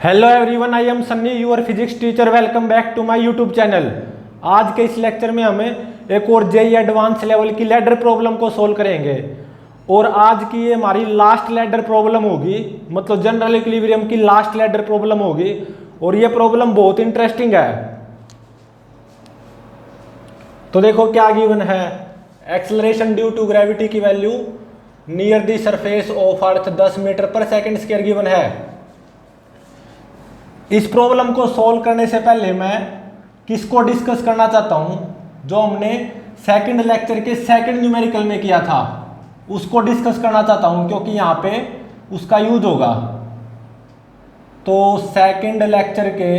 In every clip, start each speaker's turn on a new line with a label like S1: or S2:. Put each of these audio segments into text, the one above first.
S1: Hello everyone, I am Sunny your physics teacher. Welcome back to my YouTube channel. आज के इस lecture में हमें एक और जेईई एडवांस लेवल की लैडर प्रॉब्लम को सोल्व करेंगे और आज की ये हमारी लास्ट लैडर प्रॉब्लम होगी, मतलब जनरल इक्विलिब्रियम की लास्ट लैडर प्रॉब्लम होगी और ये प्रॉब्लम बहुत इंटरेस्टिंग है। तो देखो क्या गिवन है। एक्सेलरेशन ड्यू टू ग्रेविटी की value near the surface of earth 10 metre per second square given है। इस प्रॉब्लम को सॉल्व करने से पहले मैं किसको डिस्कस करना चाहता हूं, जो हमने सेकंड लेक्चर के सेकंड न्यूमेरिकल में किया था उसको डिस्कस करना चाहता हूं, क्योंकि यहां पे उसका यूज होगा। तो सेकंड लेक्चर के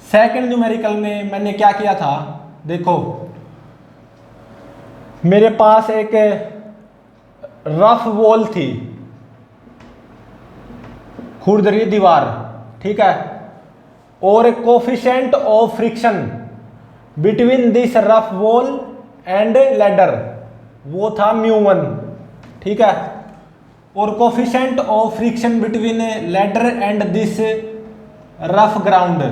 S1: सेकंड न्यूमेरिकल में मैंने क्या किया था, देखो मेरे पास एक रफ वॉल थी, खुरदरी दीवार, ठीक है, और coefficient of friction between this rough wall and ladder वो था μ1, ठीक है, और coefficient of friction between ladder and this rough ground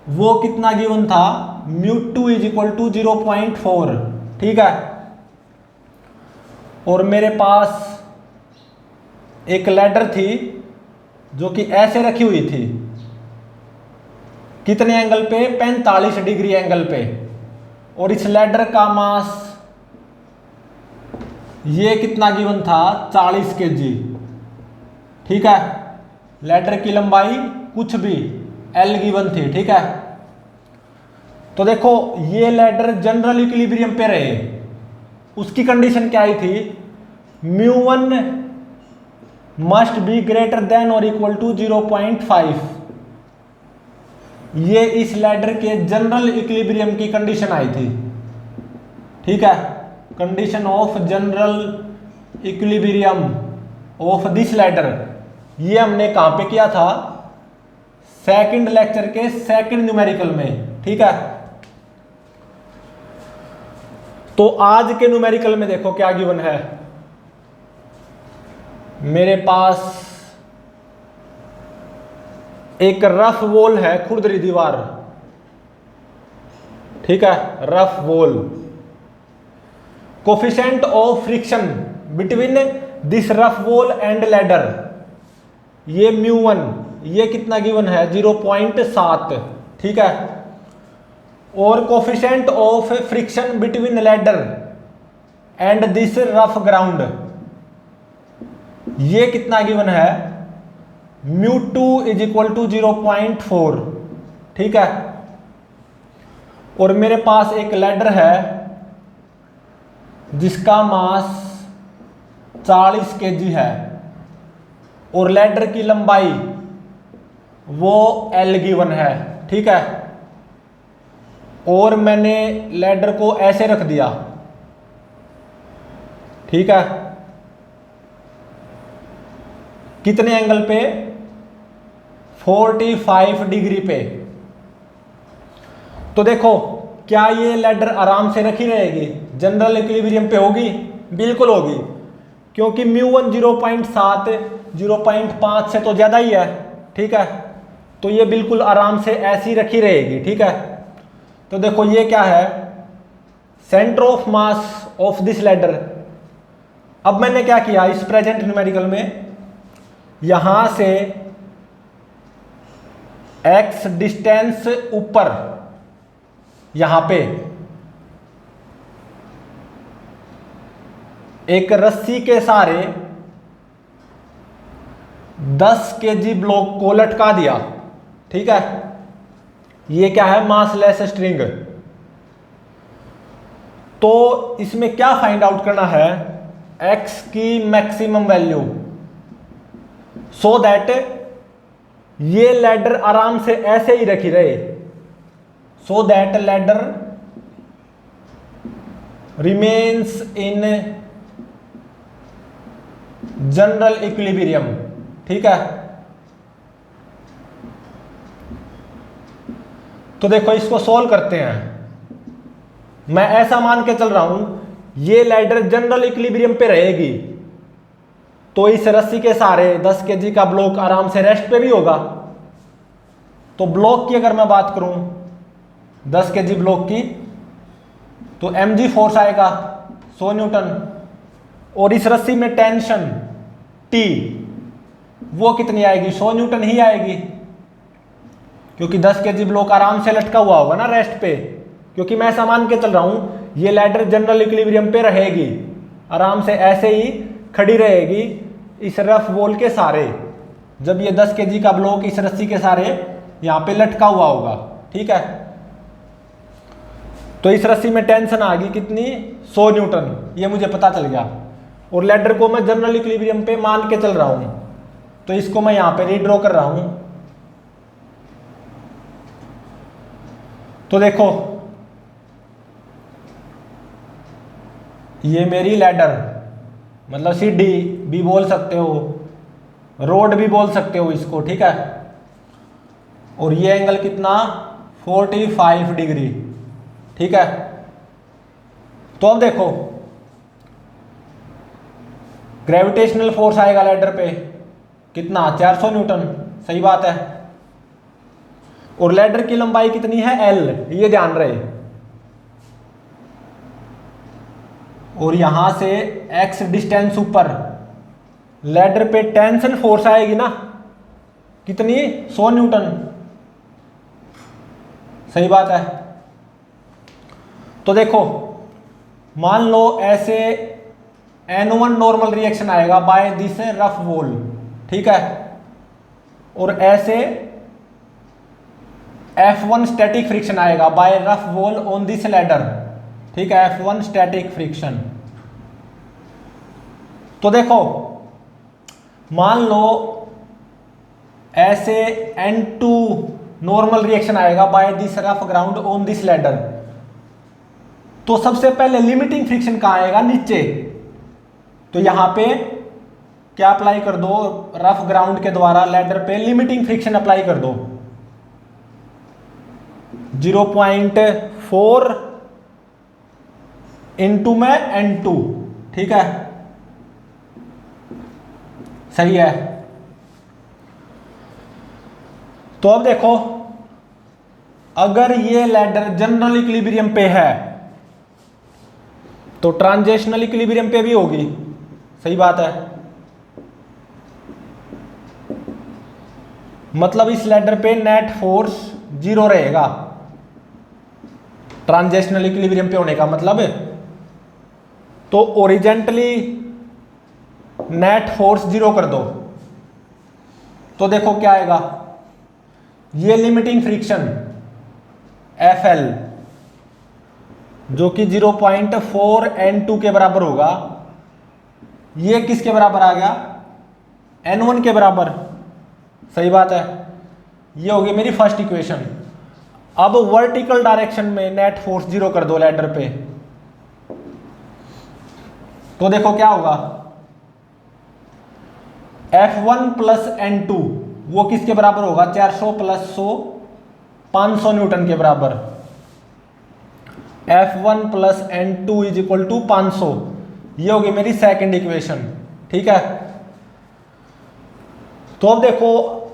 S1: वो कितना गिवन था, μ2 = 0.4, ठीक है। और मेरे पास एक लैडर थी जो कि ऐसे रखी हुई थी, कितने एंगल पे, 45 डिग्री एंगल पे, और इस लैडर का मास ये कितना गिवन था, 40 kg, ठीक है। लैडर की लंबाई कुछ भी L गिवन थी, ठीक है। तो देखो ये लैडर जनरल इक्विलिब्रियम पे रहे, उसकी कंडीशन क्या आई थी, μ1 मस्ट बी ग्रेटर देन और इक्वल टू 0.5। ये इस लैडर के जनरल इक्विलिब्रियम की कंडीशन आई थी, ठीक है। Condition of general equilibrium of this ladder ये हमने कहां पे किया था, सेकंड लेक्चर के सेकंड न्यूमेरिकल में, ठीक है। तो आज के न्यूमेरिकल में देखो क्या गिवन है। मेरे पास एक रफ वॉल है, खुरदरी दीवार, ठीक है, rough wall. Coefficient of friction between this rough wall and ladder ये μ1 ये कितना गिवन है, 0.7, ठीक है। और coefficient of friction between ladder and this rough ground ये कितना गिवन है, μ2 = 0.4, ठीक है। और मेरे पास एक लैडर है जिसका मास 40 kg है और लैडर की लंबाई वो L गिवन है, ठीक है। और मैंने लैडर को ऐसे रख दिया, ठीक है, कितने एंगल पे, 45 डिग्री पे। तो देखो क्या ये लैडर आराम से रखी रहेगी, जनरल इक्विलिब्रियम पे होगी, बिल्कुल होगी, क्योंकि μ1 0.7 0.5 से तो ज्यादा ही है, ठीक है। तो ये बिल्कुल आराम से ऐसी रखी रहेगी, ठीक है। तो देखो ये क्या है, centre of mass of this ladder. अब मैंने क्या किया, इस प्रेजेंट न्यूमेरिकल में यहां से x डिस्टेंस ऊपर यहां पे एक रस्सी के सहारे 10 kg ब्लॉक को लटका दिया, ठीक है। ये क्या है, मासलेस स्ट्रिंग। तो इसमें क्या फाइंड आउट करना है, x की मैक्सिमम वैल्यू, सो दैट ये लैडर आराम से ऐसे ही रखी रहे, so that ladder remains in general equilibrium, ठीक है। तो देखो इसको सॉल्व करते हैं। मैं ऐसा मान के चल रहा हूं ये लैडर जनरल इक्विलिब्रियम पे रहेगी, तो इस रस्सी के सहारे 10 केजी का ब्लॉक आराम से रेस्ट पे भी होगा। तो ब्लॉक की अगर मैं बात करूं 10 केजी ब्लॉक की, तो mg फोर्स आएगा 100 न्यूटन, और इस रस्सी में टेंशन T वो कितनी आएगी, 100 न्यूटन ही आएगी, क्योंकि 10 केजी ब्लॉक आराम से लटका हुआ होगा ना रेस्ट पे। क्योंकि मैं ऐसा मान के चल रहा हूं ये लैडर जनरल इक्विलिब्रियम पे रहेगी, आराम से ऐसे ही खड़ी रहेगी इस रफ वॉल के सहारे, जब ये 10 केजी का ब्लॉक इस रस्सी के सहारे यहाँ पे लटका हुआ होगा। ठीक है, तो इस रस्सी में टेंशन आ गई कितनी, 100 न्यूटन, ये मुझे पता चल गया। और लैडर को मैं जनरल इक्विलिब्रियम पे मान के चल रहा हूं, तो इसको मैं यहां पे रीड्रॉ कर रहा हूं। तो देखो ये मेरी लैडर, मतलब सीढ़ी भी बोल सकते हो, रोड भी बोल सकते हो इसको। ठीक है, और ये एंगल कितना, 45 डिग्री। ठीक है, तो अब देखो ग्रेविटेशनल फोर्स आएगा लैडर पे कितना, 400 न्यूटन। सही बात है। और लैडर की लंबाई कितनी है, L, ये ध्यान रहे। और यहां से x डिस्टेंस ऊपर, लैडर पे टेंशन फोर्स आएगी ना कितनी, 100 न्यूटन। सही बात है। तो देखो मान लो ऐसे N1 नॉर्मल रिएक्शन आएगा बाय दिस रफ वॉल। ठीक है, और ऐसे F1 स्टैटिक फ्रिक्शन आएगा by rough wall on this ladder. ठीक है, F1 स्टैटिक फ्रिक्शन। तो देखो मान लो ऐसे N2 नॉर्मल रिएक्शन आएगा by this rough ground on this ladder. तो सबसे पहले लिमिटिंग फ्रिक्शन कहां आएगा, नीचे। तो यहां पे क्या अप्लाई कर दो, रफ ग्राउंड के द्वारा लैडर पे लिमिटिंग फ्रिक्शन अप्लाई कर दो, 0.4 इंटू में N2। ठीक है, सही है। तो अब देखो अगर ये लैडर जनरल इक्विलिब्रियम पे है तो ट्रांजिशनल इक्विलिब्रियम पे भी होगी। सही बात है, मतलब इस लैडर पे नेट फोर्स 0 रहेगा, ट्रांजिशनल इक्विलिब्रियम पे होने का मतलब। तो ओरिजेंटली नेट फोर्स 0 कर दो, तो देखो क्या आएगा, ये लिमिटिंग फ्रिक्शन FL जो कि 0.4 N2 के बराबर होगा, ये किसके बराबर आ गया, N1 के बराबर। सही बात है, ये होगी मेरी फर्स्ट इक्वेशन। अब वर्टिकल डायरेक्शन में नेट फोर्स 0 कर दो लैडर पे, तो देखो क्या होगा, F1 प्लस N2 वो किसके बराबर होगा, 400 प्लस 100, 500 न्यूटन के बराबर। F1 plus N2 is equal to 500, ये होगी मेरी सेकंड इक्वेशन। ठीक है, तो अब देखो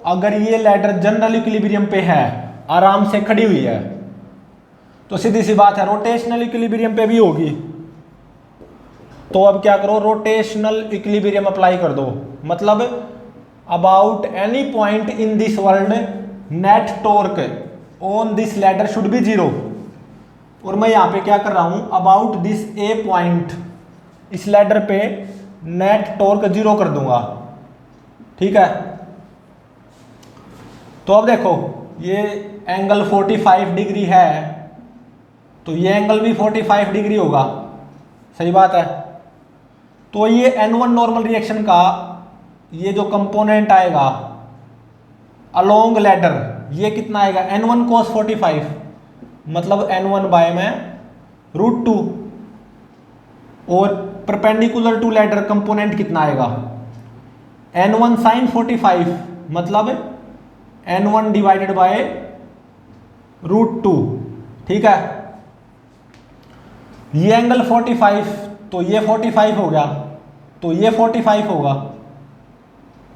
S1: अगर ये लैडर जनरल इक्विलिब्रियम पे है, आराम से खड़ी हुई है, तो सीधी सी बात है रोटेशनल इक्विलिब्रियम पे भी होगी। तो अब क्या करो, रोटेशनल इक्विलिब्रियम अप्लाई कर दो, मतलब about any point in this world net torque on this ladder should be 0। और मैं यहां पे क्या कर रहा हूं, अबाउट दिस ए पॉइंट, इस लैडर पे नेट टॉर्क 0 कर दूंगा। ठीक है, तो अब देखो ये एंगल 45 डिग्री है, तो ये एंगल भी 45 डिग्री होगा। सही बात है। तो ये N1 नॉर्मल रिएक्शन का ये जो कंपोनेंट आएगा अलोंग लैडर, ये कितना आएगा, N1 cos 45, मतलब N1 बाय में √2। और परपेंडिकुलर टू लैडर कंपोनेंट कितना आएगा, N1 sin 45, मतलब N1 डिवाइडेड बाय √2। ठीक है, ये एंगल 45, तो ये 45 हो गया, तो ये 45 होगा।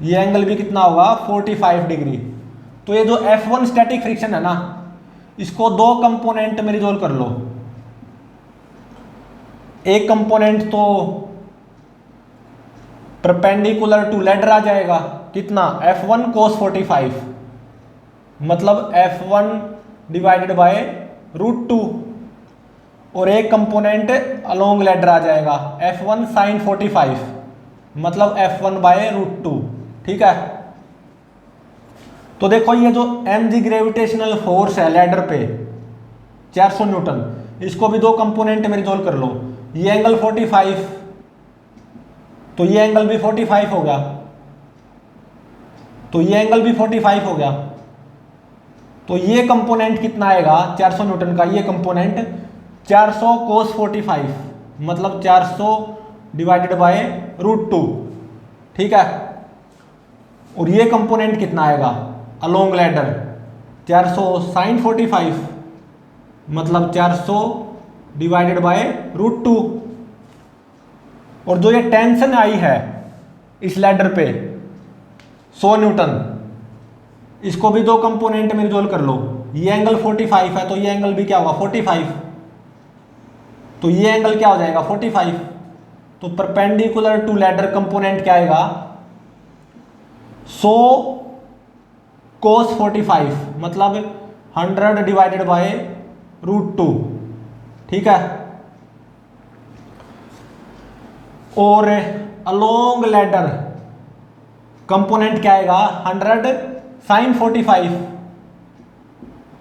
S1: ये एंगल भी कितना होगा 45 डिग्री। तो ये जो F1 स्टैटिक फ्रिक्शन है ना, इसको दो कंपोनेंट में रिजोल्व कर लो। एक कंपोनेंट तो परपेंडिकुलर टू लैडर आ जाएगा, कितना F1 cos 45, मतलब F1 डिवाइडेड बाय √2, और एक कंपोनेंट अलोंग लैडर आ जाएगा F1 sin 45, मतलब F1 बाय √2। ठीक है, तो देखो ये जो mg ग्रेविटेशनल फोर्स है लैडर पे 400 न्यूटन, इसको भी दो कंपोनेंट में रिजोल्व कर लो। ये एंगल 45, तो ये एंगल भी 45 हो गया, तो ये एंगल भी 45 हो गया। तो ये कंपोनेंट कितना आएगा 400 न्यूटन का, ये कंपोनेंट 400 cos 45, मतलब 400 डिवाइडेड बाय √2। ठीक है, और ये कंपोनेंट कितना आएगा अलोंग लैडर 400 sin 45, मतलब 400 डिवाइडेड बाय √2। और जो ये टेंशन आई है इस लैडर पे 100 न्यूटन, इसको भी दो कंपोनेंट में रिजोल्व कर लो। ये एंगल 45 है, तो ये एंगल भी क्या होगा 45, तो ये एंगल क्या हो जाएगा 45। तो परपेंडिकुलर टू लैडर कंपोनेंट क्या आएगा 100 cos 45, मतलब 100 डिवाइडेड बाय √2। ठीक है, और अलोंग लैडर कंपोनेंट क्या आएगा 100 sin 45,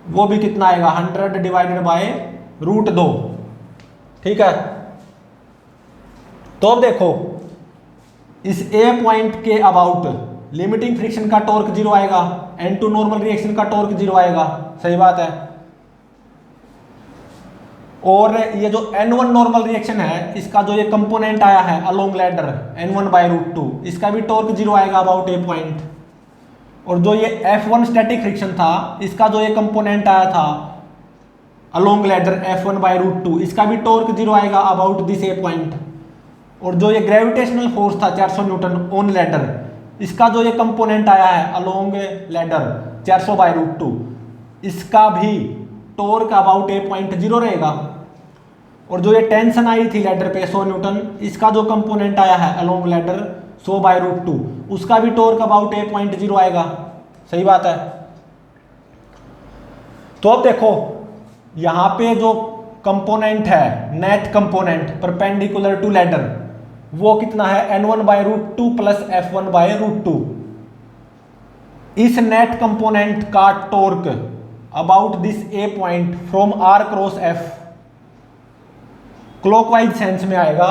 S1: वो भी कितना आएगा 100 डिवाइडेड बाय √2। ठीक है, तो अब देखो इस ए पॉइंट के अबाउट लिमिटिंग फ्रिक्शन का टॉर्क 0 आएगा, N2 नॉर्मल रिएक्शन का टॉर्क 0 आएगा, सही बात है। और ये जो N1 नॉर्मल रिएक्शन है, इसका जो ये कंपोनेंट आया है अलोंग लैडर N1 बाय √2, इसका भी टॉर्क 0 आएगा अबाउट ए पॉइंट। और जो ये F1 स्टैटिक फ्रिक्शन था, इसका जो ये कंपोनेंट आया था अलोंग लैडर F1 बाय √2, इसका भी टॉर्क 0 आएगा अबाउट दिस ए पॉइंट। और जो ये ग्रेविटेशनल फोर्स था 400 न्यूटन ऑन लैडर, इसका जो ये कंपोनेंट आया है अलोंग लैडर 400 बाय √2, इसका भी टॉर्क अबाउट ए पॉइंट 0 रहेगा। और जो ये टेंशन आई थी लैडर पे 100 न्यूटन, इसका जो कंपोनेंट आया है अलोंग लैडर 100 बाय √2, उसका भी टॉर्क अबाउट ए पॉइंट 0 आएगा, सही बात है। तो अब देखो यहां पे जो कंपोनेंट है net component perpendicular to ladder, वो कितना है N1 bye √2 plus F1 by √2। इस नेट कंपोनेंट का torque about this A point from R cross F clockwise sense में आएगा,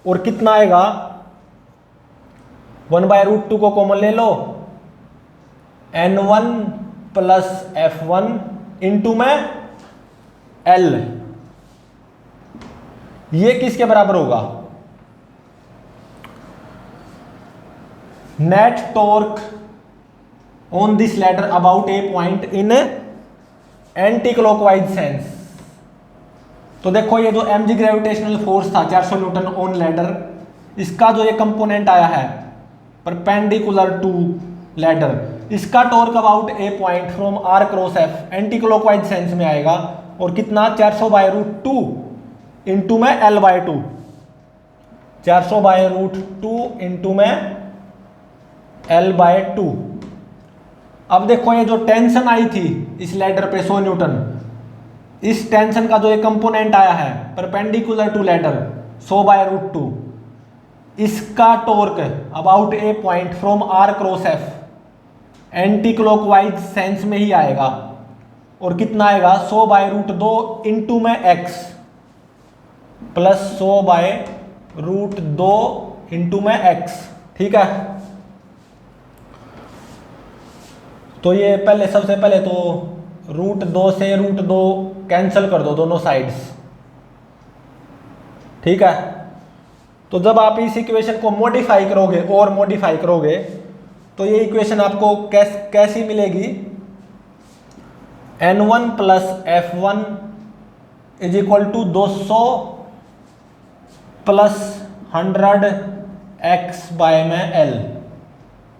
S1: और कितना आएगा 1 बाय √2 को कॉमन ले लो, N1 प्लस F1 इंटू में L, ये किसके बराबर होगा net torque on this ladder about A point in anti clockwise sense. तो देखो ये जो mg ग्रेविटेशनल फोर्स था 400 न्यूटन ऑन लैडर, इसका जो ये कंपोनेंट आया है परपेंडिकुलर टू लैडर, इसका torque about A point from R cross F anti clockwise sense में आएगा, और कितना 400 बाय √2 इंटू में L बाय 2, 400 बाय √2 इंटू में L बाय 2। अब देखो ये जो टेंशन आई थी इस लैडर पे 100 न्यूटन, इस टेंशन का जो ये कंपोनेंट आया है परपेंडिकुलर टू लैडर 100 बाय √2, इसका torque about A point from R cross F anti clockwise sense में ही आएगा, और कितना आएगा 100 बाय √2 इंटू में x प्लस 100 बाय √2 इंटू में x। ठीक है, तो ये पहले सबसे पहले तो √2 से √2 कैंसिल कर दो दोनों साइड्स। ठीक है, तो जब आप इस इक्वेशन को मॉडिफाई करोगे और मॉडिफाई करोगे, तो ये इक्वेशन आपको कैसी मिलेगी N1 plus F1 is equal to 200 plus 100 x by में L।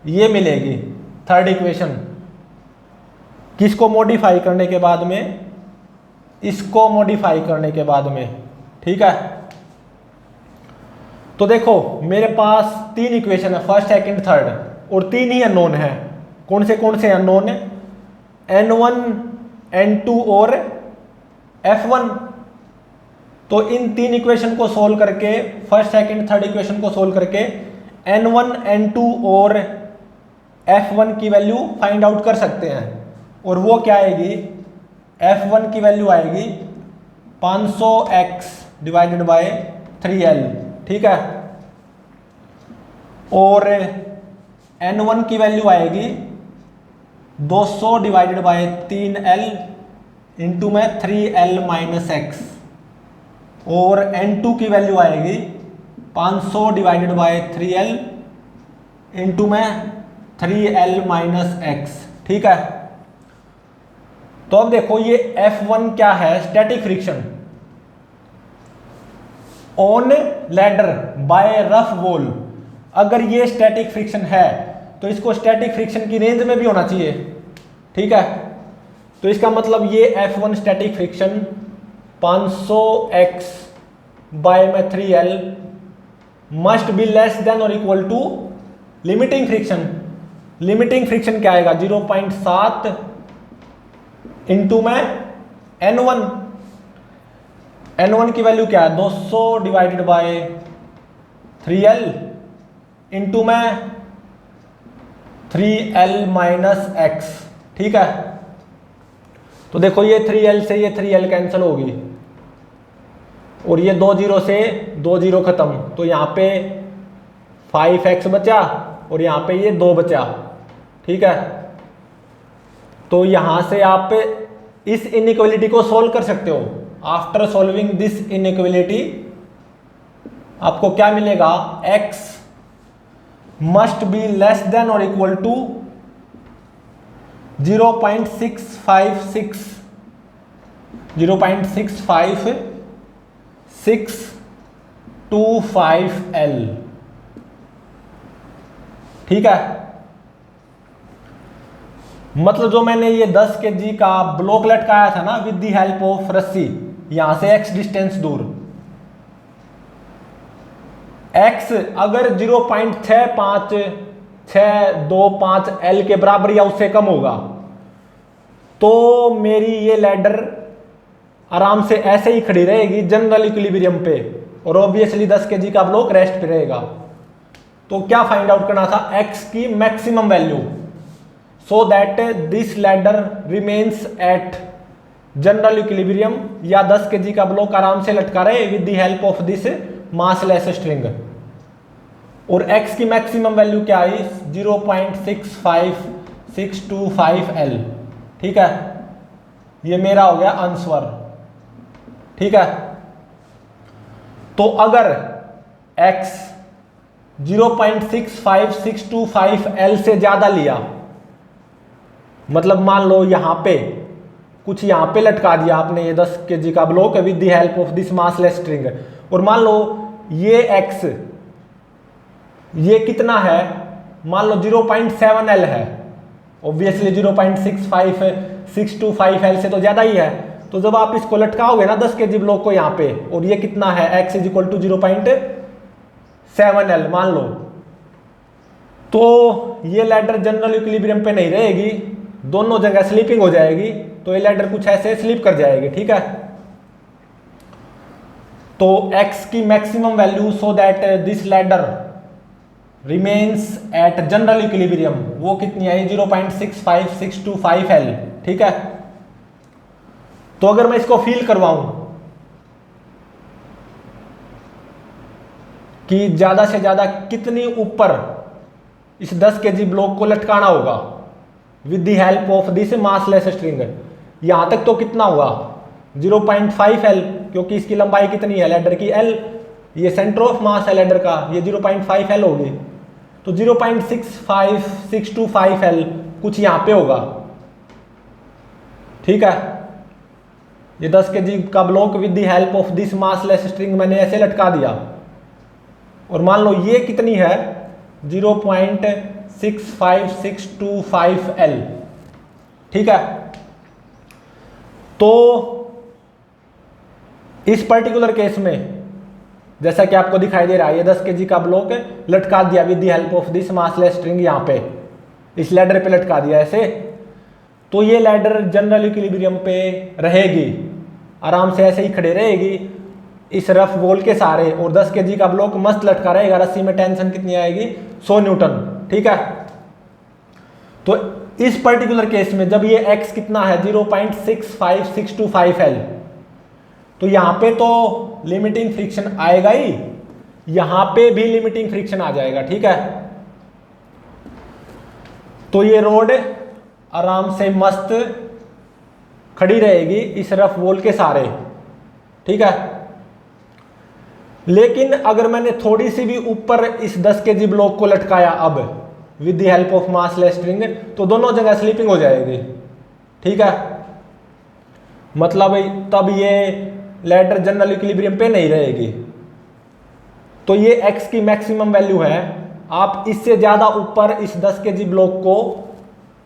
S1: ये मिलेगी थर्ड इक्वेशन। किसको मॉडिफाई करने के बाद में? इसको मॉडिफाई करने के बाद में, ठीक है। तो देखो मेरे पास तीन इक्वेशन है, फर्स्ट सेकंड थर्ड, और तीन ही अननोन है। कौन से अननोन है? N1 N2 और F1। तो इन तीन इक्वेशन को सोल्व करके, फर्स्ट सेकंड थर्ड इक्वेशन को सोल्व करके N1 N2 और F1 की वैल्यू फाइंड आउट कर सकते हैं। और वो क्या आएगी? F1 की वैल्यू आएगी 500x डिवाइडेड बाय 3l, ठीक है। और N1 की वैल्यू आएगी 200 डिवाइडेड बाय 3l इंटू में 3l माइनस x। और N2 की वैल्यू आएगी 500 डिवाइडेड बाय 3l इंटू में 3l माइनस x, ठीक है। तो अब देखो ये F1 क्या है? Static friction on ladder by rough wall. अगर ये स्टैटिक फ्रिक्शन है तो इसको स्टैटिक फ्रिक्शन की रेंज में भी होना चाहिए, ठीक है। तो इसका मतलब ये F1 static friction 500x by में 3l must be less than और equal to limiting friction. Limiting friction क्या आएगा? 0.7 इंटू में N1। N1 की वैल्यू क्या है? 200 डिवाइडेड बाय 3l इंटू में 3l माइनस x, ठीक है। तो देखो ये 3l से ये 3l कैंसिल होगी और ये 2 0 से 2 0 खत्म। तो यहाँ पे 5x बचा और यहाँ पे ये 2 बचा, ठीक है। तो यहाँ से आप इस इनइक्वालिटी को सोल्व कर सकते हो। आफ्टर सॉल्विंग दिस इनइक्वालिटी आपको क्या मिलेगा? x must be less than और इक्वल टू 0.656 0.65625l, ठीक है। मतलब जो मैंने ये 10 kg का ब्लॉक लटकाया था ना विद द हेल्प ऑफ रस्सी, यहां से x डिस्टेंस दूर, x अगर 0.65625 L के बराबर या उससे कम होगा तो मेरी ये लैडर आराम से ऐसे ही खड़ी रहेगी जनरल इक्विलिब्रियम पे, और ऑब्वियसली 10 kg का ब्लॉक रेस्ट पे रहेगा। तो क्या फाइंड आउट करना था? x की maximum value, so that this ladder remains at general equilibrium, या 10 kg का ब्लॉक आराम से लटका रहे with the help of this massless string. और x की मैक्सिमम वैल्यू क्या आई? 0.65625l, ठीक है। ये मेरा हो गया आंसर, ठीक है। तो अगर x 0.65625l से ज्यादा लिया, मतलब मान लो यहां पे कुछ यहां पे लटका दिया आपने ये 10 kg का block with the help of this massless string, और मान लो ये x ये कितना है? मान लो 0.7l है, ऑब्वियसली 0.65625l से तो ज्यादा ही है। तो जब आप इसको लटकाओगे ना 10 kg ब्लॉक को यहाँ पे, और ये कितना है? x is equal to 0.7l मान लो, तो ये लैडर जनरल इक्विलिब्रियम पे नहीं रहेगी, दोनों जगह स्लिपिंग हो जाएगी। तो ये लैडर कुछ ऐसे स्लिप कर जाएगी, ठीक है। तो x की maximum value so that this ladder remains at general equilibrium, वो कितनी आई? 0.65625l, ठीक है। तो अगर मैं इसको फील करवाऊं कि ज्यादा से ज्यादा कितनी ऊपर इस 10 kg ब्लॉक को लटकाना होगा with the help of this massless string, यहां तक तो कितना हुआ? 0.5l, क्योंकि इसकी लंबाई कितनी है लैडर की? l, ये सेंटर ऑफ मास है लैडर का, ये 0.5l होगी। तो 0.65625l कुछ यहां पे होगा, ठीक है। ये 10 kg का block with the help of this massless string मैंने ऐसे लटका दिया, और मान लो ये कितनी है? 0.65625L। ठीक है, तो इस पर्टिकुलर केस में जैसा कि आपको दिखाई दे रहा है, ये 10 kg का ब्लॉक लटका दिया with the help of this massless string, यहाँ पे इस लैडर पे लटका दिया ऐसे। तो ये लैडर जनरल इक्विलिब्रियम पे रहेगी, आराम से ऐसे ही खड़े रहेगी इस रफ वॉल के सहारे, और 10 kg का ब्लॉक मस्त लटका रहेगा। रस्सी में टेंशन कितनी आएगी? 100 न्यूटन। ठीक है, तो इस पर्टिकुलर केस में जब ये x कितना है 0.65625L, तो यहां पे तो लिमिटिंग फ्रिक्शन आएगा ही, यहां पे भी लिमिटिंग फ्रिक्शन आ जाएगा। ठीक है, तो ये रोड आराम से मस्त खड़ी रहेगी इस रफ वॉल के सहारे। ठीक है, लेकिन अगर मैंने थोड़ी सी भी ऊपर इस 10 kg ब्लॉक को लटकाया अब with the help of massless string, तो दोनों जगह स्लिपिंग हो जाएगी। ठीक है, मतलब तब ये लैडर जनरल इक्विलिब्रियम पे नहीं रहेगी। तो ये x की मैक्सिमम वैल्यू है। आप इससे ज्यादा ऊपर इस 10 kg ब्लॉक को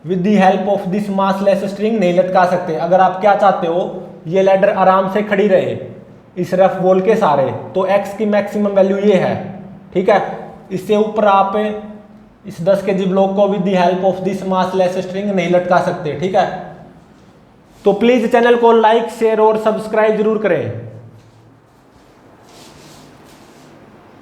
S1: with the help of this massless string नहीं लटका सकते। अगर आप क्या चाहते हो, ये लैडर आराम से खड़ी रहे इस रफ वॉल के सहारे, तो x की मैक्सिमम वैल्यू ये है। ठीक है, इससे ऊपर आप इस 10 kg ब्लॉक को with the help of this massless string नहीं लटका सकते। ठीक है, तो प्लीज चैनल को लाइक, शेयर और सब्सक्राइब जरूर करें।